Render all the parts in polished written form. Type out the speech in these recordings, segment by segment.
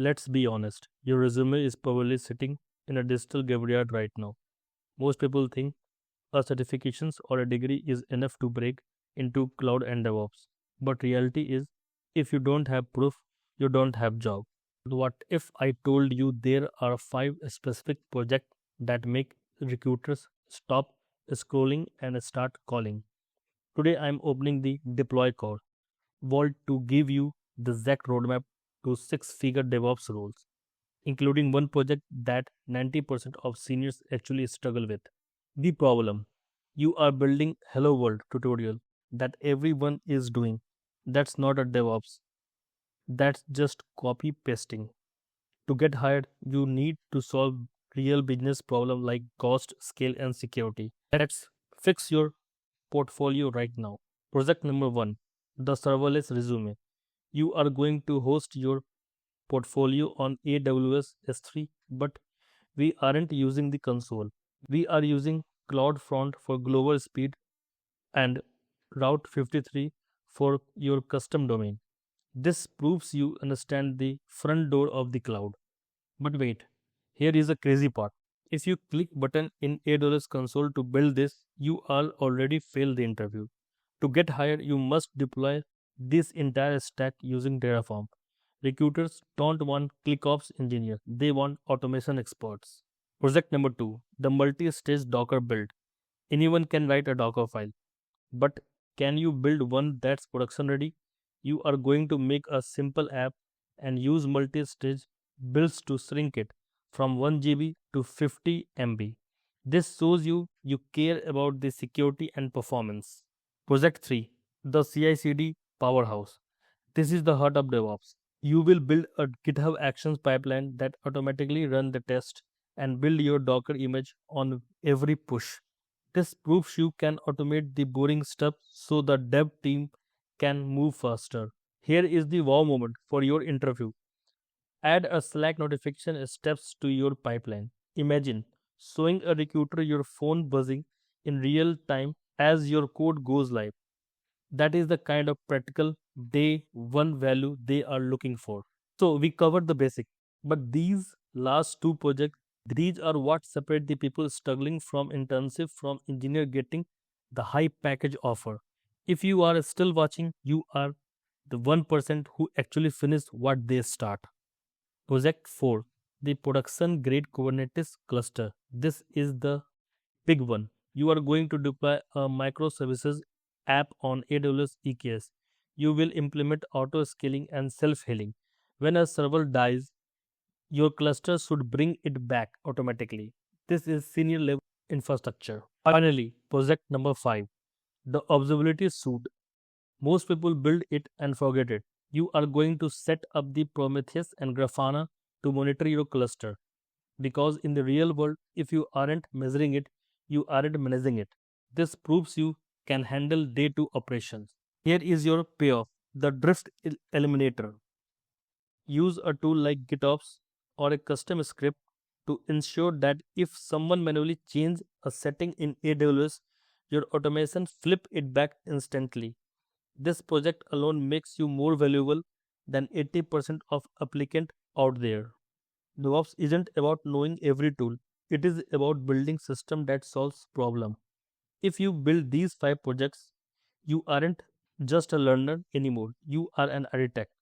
Let's be honest, your resume is probably sitting in a digital graveyard right now. Most people think a certifications or a degree is enough to break into cloud and DevOps. But reality is, if you don't have proof, you don't have job. What if I told you there are 5 specific projects that make recruiters stop scrolling and start calling? Today I am opening the DeployCore vault to give you the exact roadmap to 6-figure DevOps roles, including one project that 90% of seniors actually struggle with. The problem: you are building Hello World tutorial that everyone is doing. That's not a DevOps. That's just copy pasting. To get hired, you need to solve real business problem like cost, scale, and security. Let's fix your portfolio right now. Project number 1, the serverless resume. You are going to host your portfolio on AWS S3, but we aren't using the console. We are using CloudFront for global speed and Route 53 for your custom domain. This proves you understand the front door of the cloud. But wait, here is a crazy part. If you click button in AWS console to build this, you are already failed the interview. To get hired, you must deploy this entire stack using Terraform. Recruiters don't want ClickOps engineer, they want automation experts. Project number 2, the multi-stage Docker build. Anyone can write a Docker file, but can you build one that's production ready? You are going to make a simple app and use multi-stage builds to shrink it from 1 GB to 50 MB. This shows you care about the security and performance. Project 3, the CI/CD powerhouse. This is the heart of DevOps. You will build a GitHub Actions pipeline that automatically run the test and build your Docker image on every push. This proves you can automate the boring stuff so the dev team can move faster. Here is the wow moment for your interview. Add a Slack notification steps to your pipeline. Imagine showing a recruiter your phone buzzing in real time as your code goes live. That is the kind of practical day one value they are looking for. So we covered the basic, but these last 2 projects, these are what separate the people struggling from internship from engineer getting the high package offer. If you are still watching, you are the 1% who actually finish what they start. Project 4, the production grade Kubernetes cluster. This is the big one. You are going to deploy a microservices app on AWS EKS. You will implement auto scaling and self healing. When a server dies, your cluster should bring it back automatically. This is senior level infrastructure. Finally, project number 5, the observability suite. Most people build it and forget it. You are going to set up the Prometheus and Grafana to monitor your cluster. Because in the real world, if you aren't measuring it, you aren't managing it. This proves you can handle day 2 operations. Here is your payoff, the drift eliminator. Use a tool like GitOps or a custom script to ensure that if someone manually changes a setting in AWS, your automation flip it back instantly. This project alone makes you more valuable than 80% of applicant out there. DevOps isn't about knowing every tool. It is about building system that solves problem. If you build these 5 projects, you aren't just a learner anymore. You are an architect.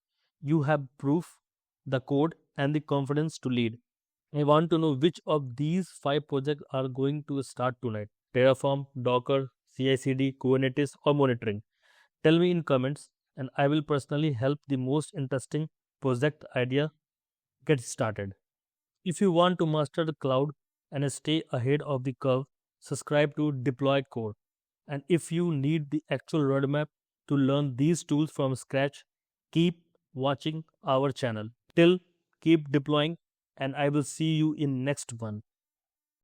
You have proof, the code, and the confidence to lead. I want to know which of these 5 projects are going to start tonight. Terraform, Docker, CI/CD, Kubernetes, or monitoring. Tell me in comments, and I will personally help the most interesting project idea get started. If you want to master the cloud and stay ahead of the curve, subscribe to DeployCore. And if you need the actual roadmap to learn these tools from scratch, keep watching our channel. Till keep deploying, and I will see you in next one.